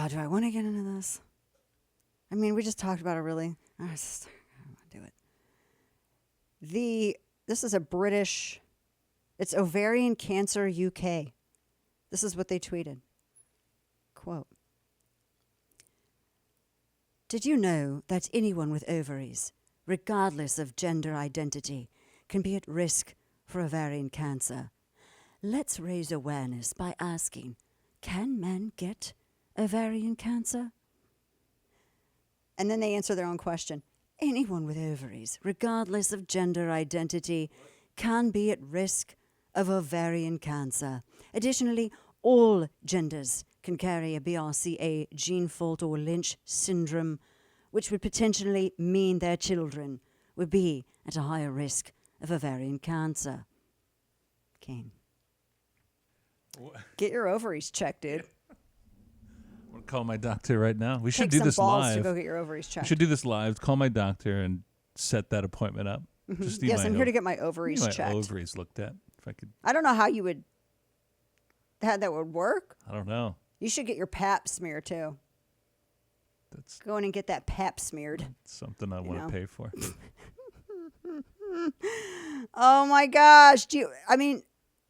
do I want to get into this? I mean, we just talked about it really. I don't want to do it. This is a British, it's Ovarian Cancer UK. This is what they tweeted. Quote, did you know that anyone with ovaries, regardless of gender identity, can be at risk for ovarian cancer? Let's raise awareness by asking, can men get ovarian cancer? And then they answer their own question. Anyone with ovaries, regardless of gender identity, can be at risk of ovarian cancer. Additionally, all genders can carry a BRCA gene fault or Lynch syndrome, which would potentially mean their children would be at a higher risk of ovarian cancer. Kane. Get your ovaries checked, dude. I'm going to call my doctor right now. We should Take do some this balls live. to go get your ovaries checked. We should do this live. Call my doctor and set that appointment up. Mm-hmm. Just yes, I'm here to get my ovaries checked. My ovaries looked at. If I could. I don't know how you would. How that would work. I don't know. You should get your pap smear too. That's go in and get that pap smeared. Something I want to pay for. Oh my gosh!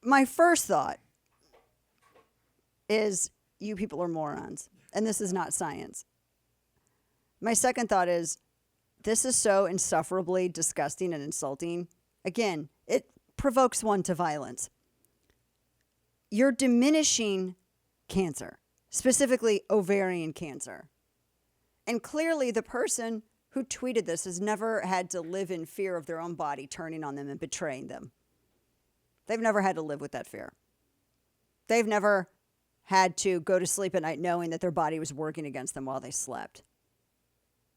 My first thought is you people are morons, and this is not science. My second thought is this is so insufferably disgusting and insulting. Again, it provokes one to violence. You're diminishing cancer, specifically ovarian cancer. And clearly the person who tweeted this has never had to live in fear of their own body turning on them and betraying them. They've never had to live with that fear. They've never had to go to sleep at night knowing that their body was working against them while they slept.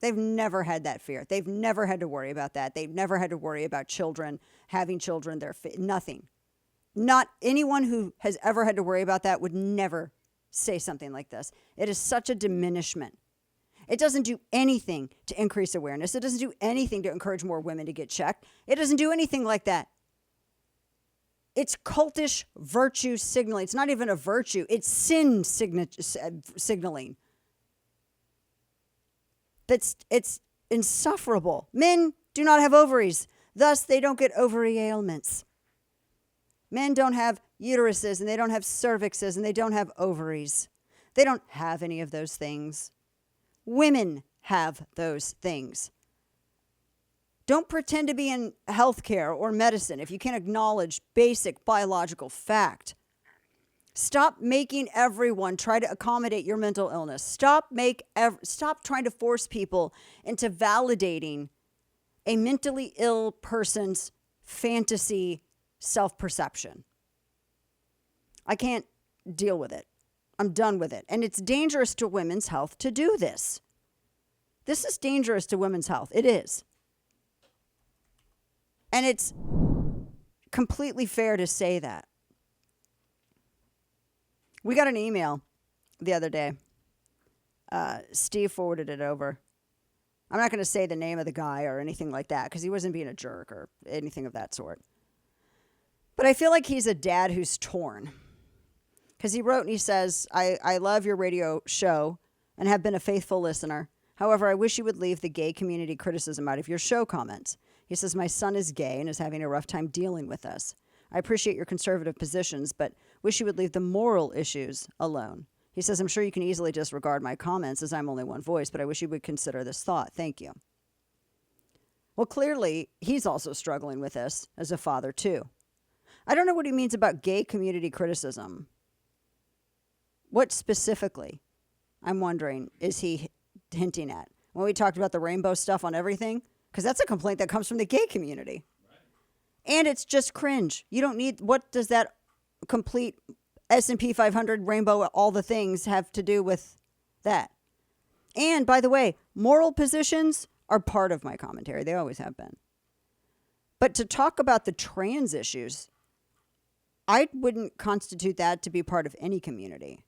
They've never had that fear. They've never had to worry about that. They've never had to worry about children, having children, nothing. Not anyone who has ever had to worry about that would never say something like this. It is such a diminishment. It doesn't do anything to increase awareness. It doesn't do anything to encourage more women to get checked. It doesn't do anything like that. It's cultish virtue signaling. It's not even a virtue. It's sin signaling. It's insufferable. Men do not have ovaries. Thus, they don't get ovary ailments. Men don't have uteruses, and they don't have cervixes, and they don't have ovaries. They don't have any of those things. Women have those things. Don't pretend to be in healthcare or medicine if you can't acknowledge basic biological fact. Stop making everyone try to accommodate your mental illness. Stop trying to force people into validating a mentally ill person's fantasy self-perception. I can't deal with it. I'm done with it. And it's dangerous to women's health to do this. This is dangerous to women's health. It is. And it's completely fair to say that. We got an email the other day. Steve forwarded it over. I'm not going to say the name of the guy or anything like that because he wasn't being a jerk or anything of that sort. But I feel like he's a dad who's torn. Because he wrote and he says, I love your radio show and have been a faithful listener. However, I wish you would leave the gay community criticism out of your show comments. He says, my son is gay and is having a rough time dealing with this. I appreciate your conservative positions, but wish you would leave the moral issues alone. He says, I'm sure you can easily disregard my comments as I'm only one voice, but I wish you would consider this thought. Thank you. Well, clearly, he's also struggling with this as a father, too. I don't know what he means about gay community criticism. What specifically, I'm wondering, is he hinting at? When we talked about the rainbow stuff on everything, because that's a complaint that comes from the gay community. Right. And it's just cringe. You don't need, what does that complete S&P 500 rainbow, all the things have to do with that? And by the way, moral positions are part of my commentary. They always have been. But to talk about the trans issues, I wouldn't constitute that to be part of any community.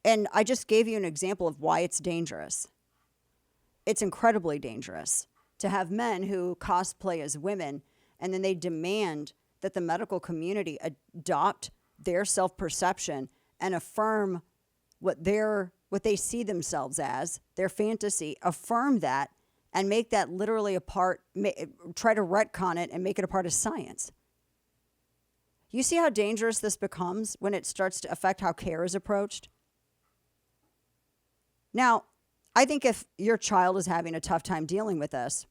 And I just gave you an example of why it's dangerous. It's incredibly dangerous to have men who cosplay as women and then they demand that the medical community adopt their self-perception and affirm what their what they see themselves as, their fantasy, affirm that, and make that literally a part, try to retcon it and make it a part of science. You see how dangerous this becomes when it starts to affect how care is approached? Now, I think if your child is having a tough time dealing with this,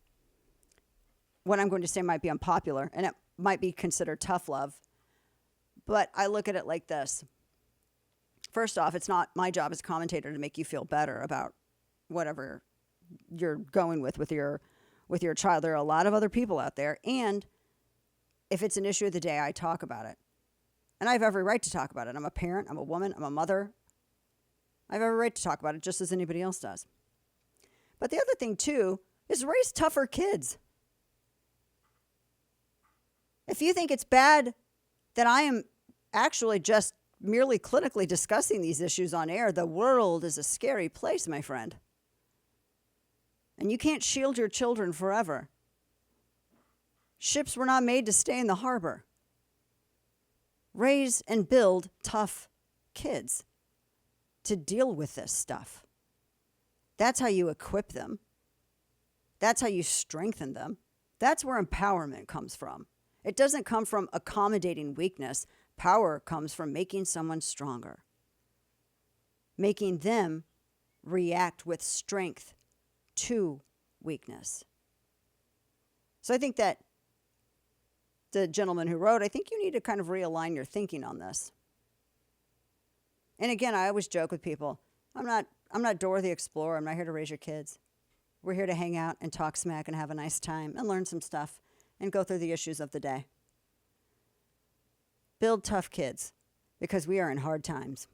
what I'm going to say might be unpopular, and it might be considered tough love, but I look at it like this. First off, it's not my job as a commentator to make you feel better about whatever you're going with your child. There are a lot of other people out there, and if it's an issue of the day, I talk about it. And I have every right to talk about it. I'm a parent, I'm a woman, I'm a mother. I have every right to talk about it just as anybody else does. But the other thing, too, is raise tougher kids. If you think it's bad that I am actually just merely clinically discussing these issues on air, the world is a scary place, my friend. And you can't shield your children forever. Ships were not made to stay in the harbor. Raise and build tough kids to deal with this stuff. That's how you equip them. That's how you strengthen them. That's where empowerment comes from. It doesn't come from accommodating weakness. Power comes from making someone stronger, making them react with strength to weakness. So I think that the gentleman who wrote, I think you need to kind of realign your thinking on this. And again, I always joke with people, I'm not Dora the Explorer. I'm not here to raise your kids. We're here to hang out and talk smack and have a nice time and learn some stuff and go through the issues of the day. Build tough kids because we are in hard times.